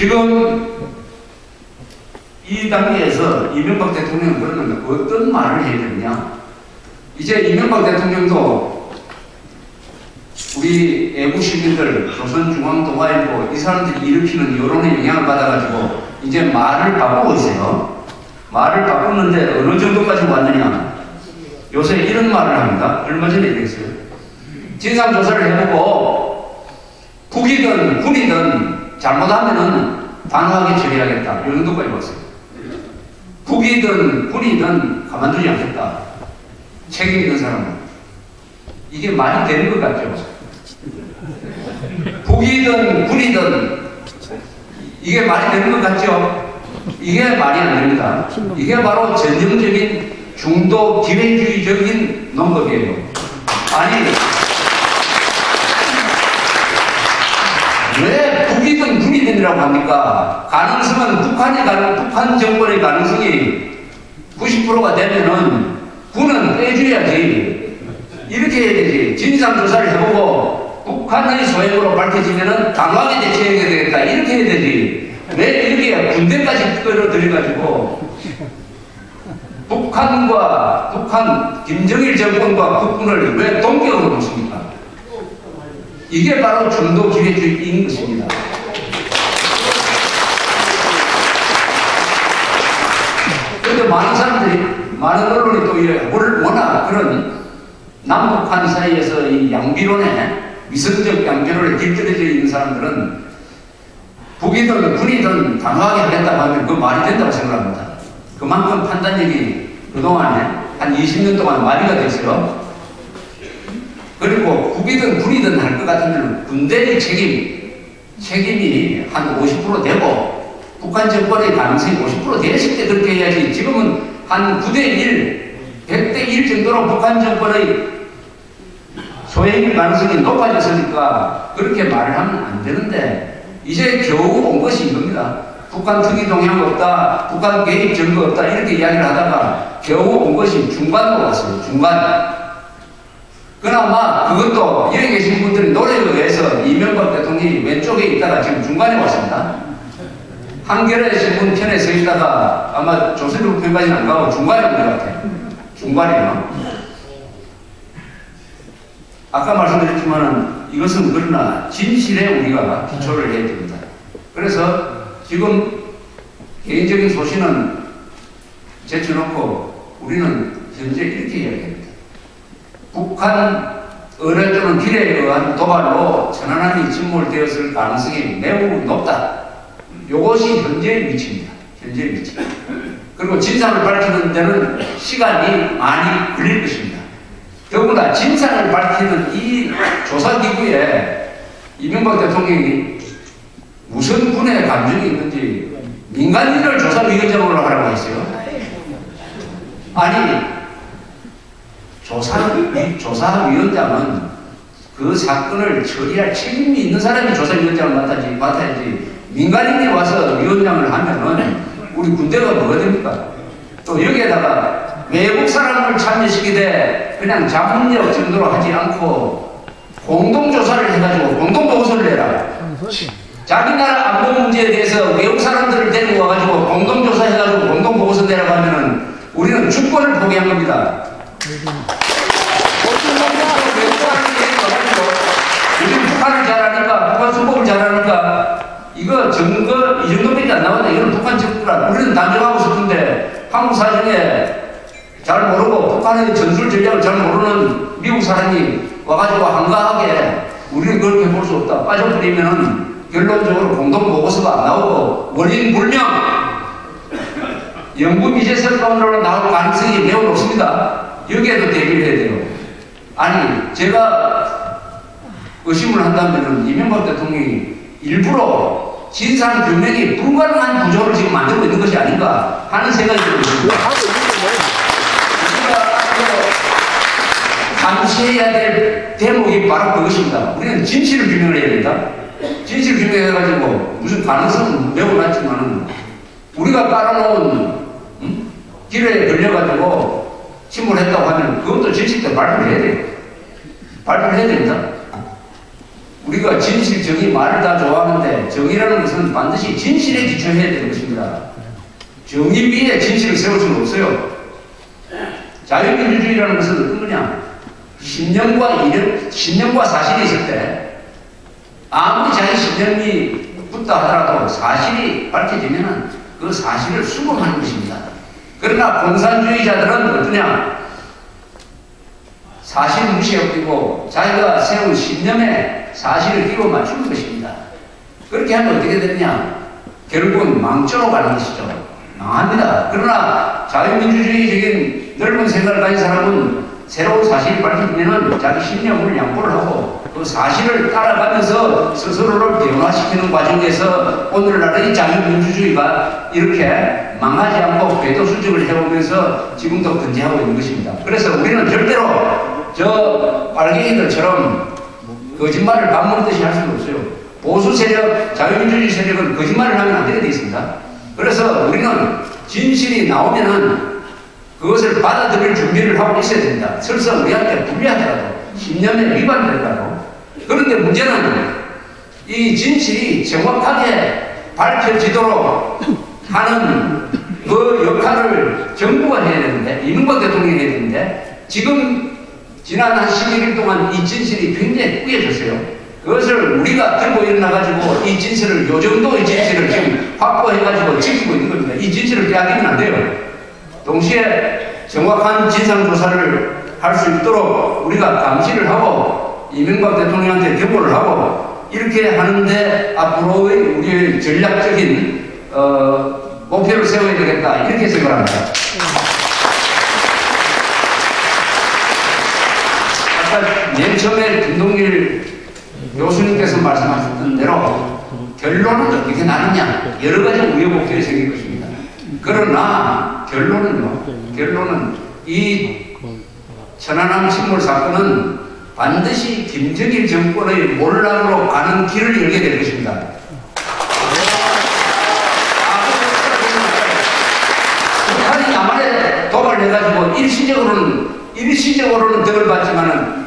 지금 이 단계에서 이명박 대통령은 그러면 어떤 말을 해야 되느냐? 이제 이명박 대통령도 우리 애국 시민들, 조선중앙동아일보 이 사람들이 일으키는 여론의 영향을 받아가지고 이제 말을 바꾸고 있어요. 말을 바꾸는데 어느 정도까지 왔느냐? 요새 이런 말을 합니다. 얼마 전에 얘기했어요. 진상조사를 해보고 국이든 군이든 잘못하면은 단호하게 처리하겠다. 이 정도까지 왔어요. 국이든 군이든 가만두지 않겠다. 책임 있는 사람은. 이게 말이 되는 것 같죠? 국이든 군이든 이게 말이 되는 것 같죠? 이게 말이 안 됩니다. 이게 바로 전형적인 중도 기회주의적인 논법이에요. 아니, 왜 국이든 군이든이라고 합니까? 가능성은 북한 정권의 가능성이 90%가 되면은 군은 빼줘야지. 이렇게 해야 되지. 진상조사를 해보고 북한의 소행으로 밝혀지면은 단호하게 대처해야 되겠다. 이렇게 해야 되지. 왜 이렇게 군대까지 끌어들여가지고 북한 김정일 정권과 국군을 왜 동경으로 놓습니까? 이게 바로 중도 기회주의인 것입니다. 그런데 많은 사람들이, 많은 언론이 또 워낙 그런 남북한 사이에서 이 양비론에 위선적 양비론에 깃들여져 있는 사람들은 북이든 군이든 단호하게 하겠다고 하면 그 말이 된다고 생각합니다. 그만큼 판단력이 그동안에 한 20년 동안 마비가 됐어요. 그리고 국이든 군이든 할 것 같으면 군대의 책임이 한 50% 되고 북한 정권의 가능성이 50% 됐을 때 그렇게 해야지. 지금은 한 9대1, 100대1 정도로 북한 정권의 소행 가능성이 높아졌으니까 그렇게 말을 하면 안 되는데 이제 겨우 온 것이 이겁니다. 북한 특이 동향 없다, 북한 개입 증거 없다 이렇게 이야기를 하다가 겨우 온 것이 중간으로 왔어요. 중간. 그나마 그것도 여기 계신 분들이 노력에 의해서 이명박 대통령이 왼쪽에 있다가 지금 중간에 왔습니다. 한겨레 신문 편에 서 있다가 아마 조선일보 편까지는 안 가고 중간에 온 것 같아요. 중간이요. 아까 말씀드렸지만은 이것은 그러나 진실에 우리가 기초를 해야 됩니다. 그래서 지금 개인적인 소신은 제쳐놓고 우리는 현재 이렇게 이야기합니다. 북한 의뢰 또는 길에 의한 도발로 천안함이 침몰되었을 가능성이 매우 높다. 이것이 현재의 위치입니다. 현재의 위치. 그리고 진상을 밝히는 데는 시간이 많이 걸릴 것입니다. 더구나 진상을 밝히는 이 조사기구에 이명박 대통령이 무슨 군의 감정이 있는지 민간인을 조사위원장으로 하라고 했어요. 아니, 조사위원장은 그 사건을 처리할 책임이 있는 사람이 조사위원장을 맡아야지 민간인이 와서 위원장을 하면은 우리 군대가 뭐가 됩니까? 또 여기에다가 외국 사람을 참여시키되 그냥 자문력 정도로 하지 않고 공동조사를 해가지고 공동보고서를 내라. 자기 나라 안보 문제에 대해서 외국 사람들을 데리고 와가지고 공동조사해가지고 공동보고서 내라고 하면은 우리는 주권을 포기한 겁니다. 우리는 북한을 잘하니까, 북한 수법을 잘하니까, 이거 증거 이 정도밖에 안 나왔다. 이건 북한 증거라. 우리는 단정하고 싶은데, 한국 사정에 잘 모르고, 북한의 전술 전략을 잘 모르는 미국 사람이 와가지고 한가하게 우리는 그렇게 볼 수 없다. 빠져버리면은 결론적으로 공동보고서가 안 나오고, 원인 불명, 연구 미제설론으로 나올 가능성이 매우 높습니다. 여기에도 대비를 해야 돼요. 아니, 제가 의심을 한다면 이명박 대통령이 일부러 진상 규명이 불가능한 구조를 지금 만들고 있는 것이 아닌가 하는 생각이 들었습니다. 우리가 감시해야 될 대목이 바로 그것입니다. 우리는 진실을 규명을 해야 된다. 진실을 규명해가지고 무슨 가능성은 매우 낮지만 우리가 깔아놓은 길에 걸려가지고 침몰했다고 하면 그것도 진실대 발표를 해야 돼요. 발표를 해야 됩니다. 우리가 진실, 정의 말을 다 좋아하는데 정의라는 것은 반드시 진실에 기초해야 되는 것입니다. 정의 위에 진실을 세울 수는 없어요. 자유민주주의라는 것은 어떤 거냐? 신념과 사실이 있을 때 아무리 자기 신념이 붙다 하더라도 사실이 밝혀지면 그 사실을 수긍하는 것입니다. 그러나 공산주의자들은 어떠냐? 사실 무시하고 자기가 세운 신념에 사실을 끼워 맞추는 것입니다. 그렇게 하면 어떻게 되느냐? 결국은 망조로 가는 것이죠. 망합니다. 그러나 자유민주주의적인 넓은 생각을 가진 사람은 새로운 사실이 밝혀지면 자기 신념을 양보를 하고 그 사실을 따라가면서 스스로를 변화시키는 과정에서 오늘날의 자유민주주의가 이렇게 망하지 않고 궤도 수정을 해오면서 지금도 건재하고 있는 것입니다. 그래서 우리는 절대로 저 빨갱이들처럼 거짓말을 밥 먹듯이 할 수는 없어요. 보수 세력, 자유민주주의 세력은 거짓말을 하면 안 되게 되어 있습니다. 그래서 우리는 진실이 나오면은 그것을 받아들일 준비를 하고 있어야 됩니다. 설사 우리한테 불리하더라도, 신념에 위반되더라도. 그런데 문제는 이 진실이 정확하게 밝혀지도록 하는 그 역할을 정부가 해야 되는데, 이명박 대통령이 해야 되는데, 지금 지난 한 11일 동안 이 진실이 굉장히 꾸겨졌어요. 그것을 우리가 들고 일어나가지고 이 진실을, 요 정도의 진실을 지금 확보해가지고 지키고 있는 겁니다. 이 진실을 빼앗기면 안 돼요. 동시에 정확한 진상조사를 할 수 있도록 우리가 감시를 하고 이명박 대통령한테 경고를 하고 이렇게 하는데 앞으로의 우리의 전략적인 목표를 세워야 되겠다, 이렇게 생각합니다. 아까 맨 처음에 김동길 교수님께서 말씀하셨던 대로 결론은 어떻게 나느냐, 여러 가지 우여곡절이 생길 것입니다. 그러나 결론은 이 천안함 침몰 사건은 반드시 김정일 정권의 몰락으로 가는 길을 열게 될 것입니다. 북한이 남한에 도발해가지고 일시적으로는 덕을 받지만은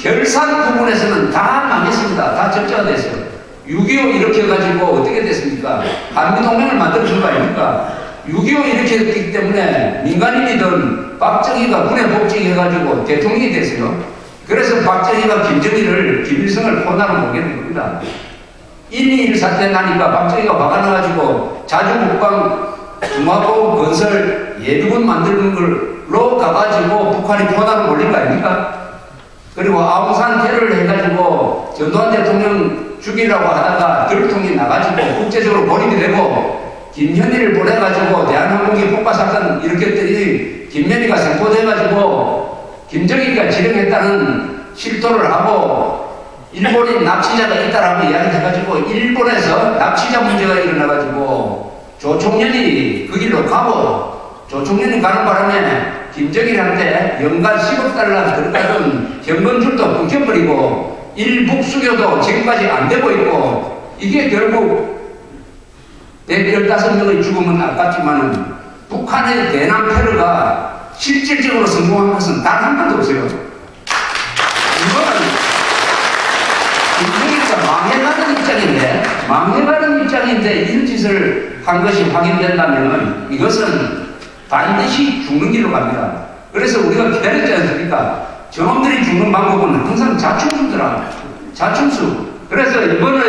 결산 부분에서는 다 망했습니다. 다 절제가 됐어요. 6.25 이렇게 해가지고 어떻게 됐습니까? 한미동맹을 만들어준 거 아닙니까? 6.25 이렇게 했기 때문에 민간인이든 박정희가 군에 복직해가지고 대통령이 됐어요. 그래서 박정희가 김일성을 코나로 보게 된 겁니다. 1.21 사태 나니까 박정희가 화가 나가지고 자주국방 중화보 건설 예비군 만드는 걸로 가가지고 북한이 코나로 몰린 거 아닙니까? 그리고 아웅산 테러를 해가지고 전두환 대통령 죽이려고 하다가 들통이 나가지고 국제적으로 몰입이 되고 김현희를 보내가지고 대한항공기 폭파 사건 일으켰더니 김현희가 생포돼가지고 김정일이가 지령했다는 실토를 하고 일본인 납치자가 있다라고 이야기해가지고 일본에서 납치자 문제가 일어나가지고 조총련이 그 길로 가고 조총련이 가는 바람에 김정일한테 연간 10억 달러 들어가던 현금줄도 끊겨버리고 일북수교도 지금까지 안 되고 있고, 이게 결국 115명의 죽음은 아깝지만은 북한의 대남 테러가 실질적으로 성공한 것은 단 한 번도 없어요. 이거는 김정일이가 망해가는 입장인데 이런 짓을 한 것이 확인된다면 이것은 반드시 죽는 길로 갑니다. 그래서 우리가 기다렸지 않습니까? 저놈들이 죽는 방법은 항상 자충수더라. 자충수. 그래서 이번에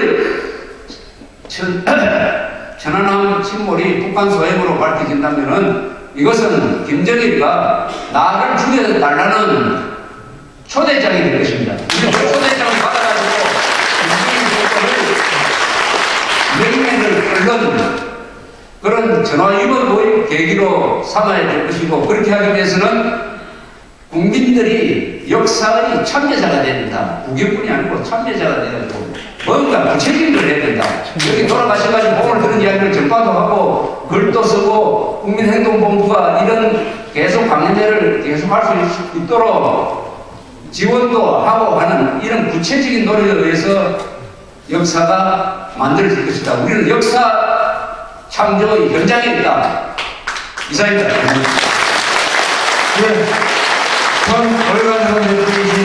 천안함 침몰이 북한 소행으로 밝혀진다면은 이것은 김정일이가 나를 죽여달라는 초대장이 될 것입니다. 그 초대장을 받아가지고 명예를 끌는 그런 전화위복의 계기로 삼아야 될 것이고, 그렇게 하기 위해서는 국민들이 역사의 참여자가 돼야 된다. 구경꾼이 아니고 참여자가 돼가지고 뭔가 구체적인 걸 해야 된다. 여기 돌아가셔가지고 오늘 그런 이야기를 전파도 하고 글도 쓰고 국민행동본부가 이런 계속 강연회를 계속 할 수 있도록 지원도 하고 하는 이런 구체적인 노력에 의해서 역사가 만들어질 것이다. 우리는 역사 창조의 현장에 있다. 이상입니다. 네. 저희가